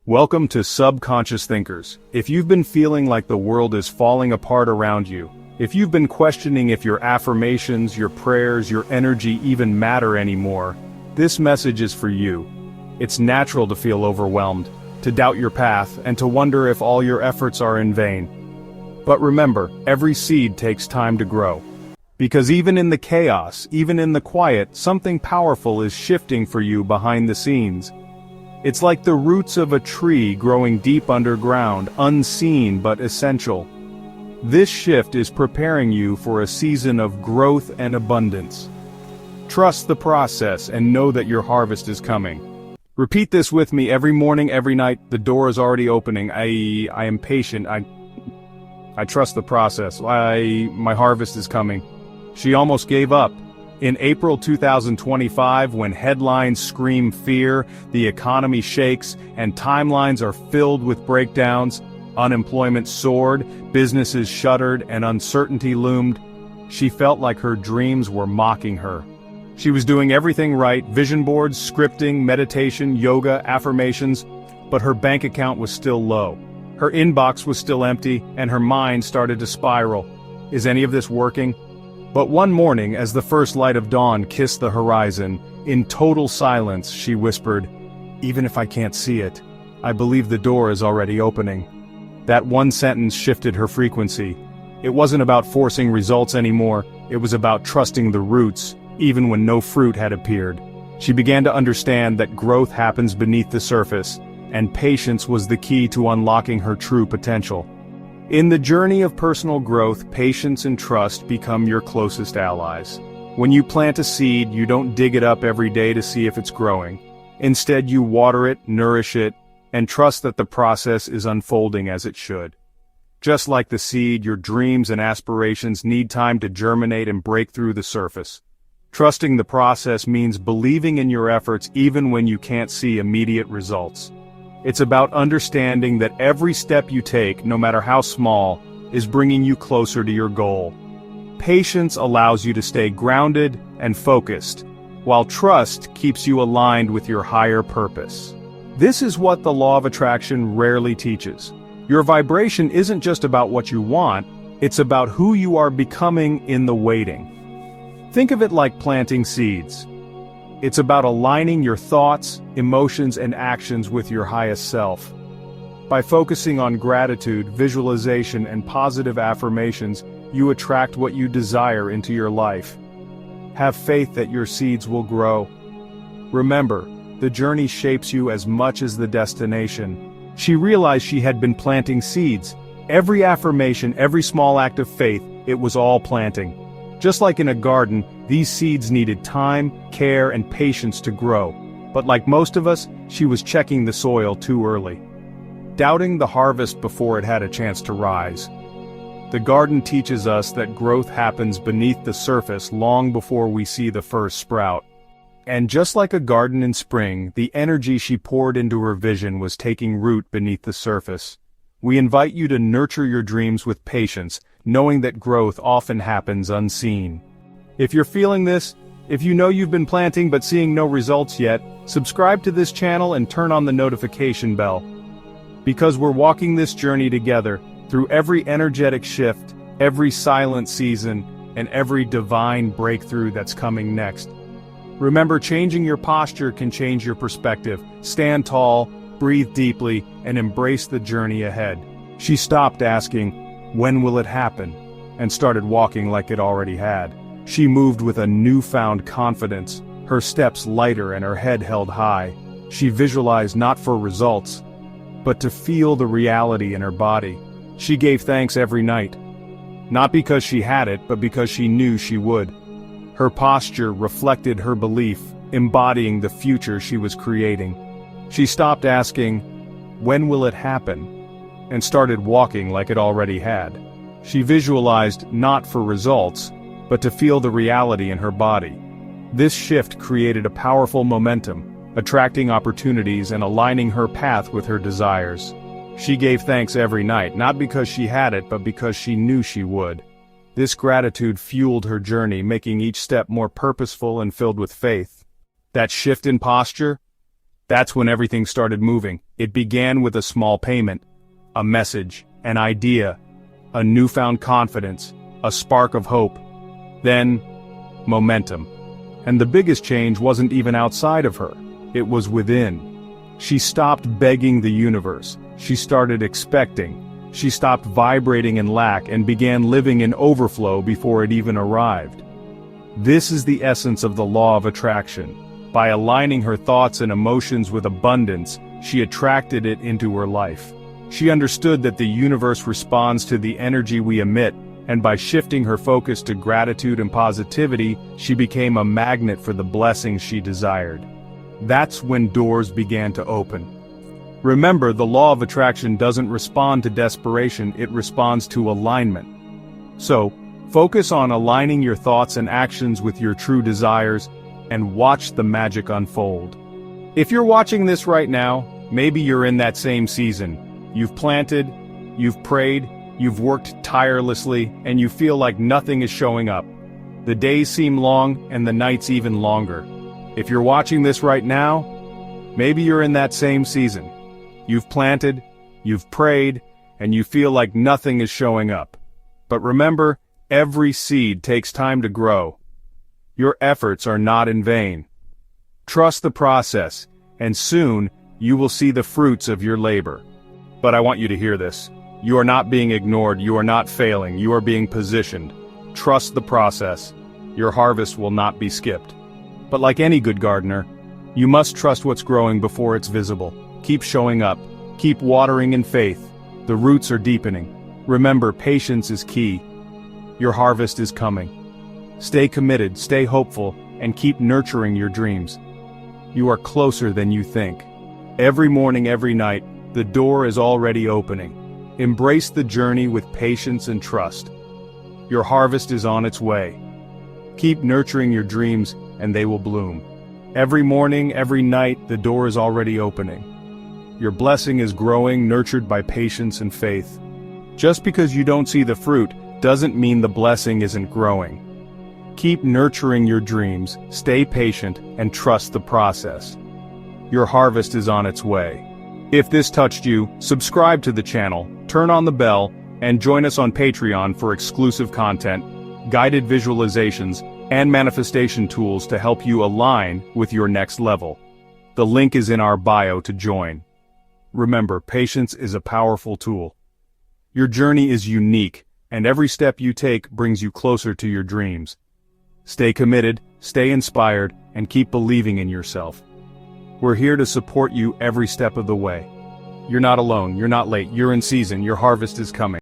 Welcome to Subconscious Thinkers. If you've been feeling like the world is falling apart around you, if you've been questioning if your affirmations, your prayers, your energy even matter anymore, this message is for you. It's natural to feel overwhelmed, to doubt your path, and to wonder if all your efforts are in vain. But remember, every seed takes time to grow. Because even in the chaos, even in the quiet, something powerful is shifting for you behind the scenes. It's like the roots of a tree growing deep underground, unseen but essential. This shift is preparing you for a season of growth and abundance. Trust the process and know that your harvest is coming. Repeat this with me every morning, every night. The door is already opening. I am patient. I trust the process. My harvest is coming. She almost gave up. In April 2025, when headlines scream fear, the economy shakes, and timelines are filled with breakdowns, unemployment soared, businesses shuttered, and uncertainty loomed, she felt like her dreams were mocking her. She was doing everything right: vision boards, scripting, meditation, yoga, affirmations, but her bank account was still low. Her inbox was still empty, and her mind started to spiral. Is any of this working? But one morning, as the first light of dawn kissed the horizon, in total silence, she whispered, "Even if I can't see it, I believe the door is already opening." That one sentence shifted her frequency. It wasn't about forcing results anymore, it was about trusting the roots, even when no fruit had appeared. She began to understand that growth happens beneath the surface, and patience was the key to unlocking her true potential. In the journey of personal growth, patience and trust become your closest allies. When you plant a seed, you don't dig it up every day to see if it's growing. Instead, you water it, nourish it, and trust that the process is unfolding as it should. Just like the seed, your dreams and aspirations need time to germinate and break through the surface. Trusting the process means believing in your efforts even when you can't see immediate results. It's about understanding that every step you take, no matter how small, is bringing you closer to your goal. Patience allows you to stay grounded and focused, while trust keeps you aligned with your higher purpose. This is what the law of attraction rarely teaches. Your vibration isn't just about what you want, it's about who you are becoming in the waiting. Think of it like planting seeds. It's about aligning your thoughts, emotions, and actions with your highest self. By focusing on gratitude, visualization, and positive affirmations, you attract what you desire into your life. Have faith that your seeds will grow. Remember, the journey shapes you as much as the destination. She realized she had been planting seeds. Every affirmation, every small act of faith, it was all planting. Just like in a garden, these seeds needed time, care, and patience to grow. But like most of us, she was checking the soil too early, doubting the harvest before it had a chance to rise. The garden teaches us that growth happens beneath the surface long before we see the first sprout. And just like a garden in spring, the energy she poured into her vision was taking root beneath the surface. We invite you to nurture your dreams with patience, knowing that growth often happens unseen. If you're feeling this, if you know you've been planting but seeing no results yet, subscribe to this channel and turn on the notification bell. Because we're walking this journey together, through every energetic shift, every silent season, and every divine breakthrough that's coming next. Remember, changing your posture can change your perspective. Stand tall, breathe deeply, and embrace the journey ahead. She stopped asking, "When will it happen?" and started walking like it already had. She moved with a newfound confidence, her steps lighter and her head held high. She visualized not for results, but to feel the reality in her body. She gave thanks every night. Not because she had it, but because she knew she would. Her posture reflected her belief, embodying the future she was creating. She stopped asking, "When will it happen?" and started walking like it already had. She visualized not for results, but to feel the reality in her body. This shift created a powerful momentum, attracting opportunities and aligning her path with her desires. She gave thanks every night, not because she had it, but because she knew she would. This gratitude fueled her journey, making each step more purposeful and filled with faith. That shift in posture? That's when everything started moving. It began with a small payment, a message, an idea, a newfound confidence, a spark of hope. Then, momentum. And the biggest change wasn't even outside of her. It was within. She stopped begging the universe. She started expecting. She stopped vibrating in lack and began living in overflow before it even arrived. This is the essence of the law of attraction. By aligning her thoughts and emotions with abundance, she attracted it into her life. She understood that the universe responds to the energy we emit, and by shifting her focus to gratitude and positivity, she became a magnet for the blessings she desired. That's when doors began to open. Remember, the law of attraction doesn't respond to desperation, it responds to alignment. So, focus on aligning your thoughts and actions with your true desires, and watch the magic unfold. If you're watching this right now, maybe you're in that same season. You've planted, you've prayed, you've worked tirelessly, and you feel like nothing is showing up. The days seem long, and the nights even longer. If you're watching this right now, maybe you're in that same season. You've planted, you've prayed, and you feel like nothing is showing up. But remember, every seed takes time to grow. Your efforts are not in vain. Trust the process, and soon, you will see the fruits of your labor. But I want you to hear this. You are not being ignored, you are not failing, you are being positioned. Trust the process. Your harvest will not be skipped. But like any good gardener, you must trust what's growing before it's visible. Keep showing up. Keep watering in faith. The roots are deepening. Remember, patience is key. Your harvest is coming. Stay committed, stay hopeful, and keep nurturing your dreams. You are closer than you think. Every morning, every night, the door is already opening. Embrace the journey with patience and trust. Your harvest is on its way. Keep nurturing your dreams, and they will bloom. Every morning, every night, the door is already opening. Your blessing is growing, nurtured by patience and faith. Just because you don't see the fruit doesn't mean the blessing isn't growing. Keep nurturing your dreams, stay patient, and trust the process. Your harvest is on its way. If this touched you, subscribe to the channel, turn on the bell, and join us on Patreon for exclusive content, guided visualizations, and manifestation tools to help you align with your next level. The link is in our bio to join. Remember, patience is a powerful tool. Your journey is unique, and every step you take brings you closer to your dreams. Stay committed, stay inspired, and keep believing in yourself. We're here to support you every step of the way. You're not alone, you're not late, you're in season, your harvest is coming.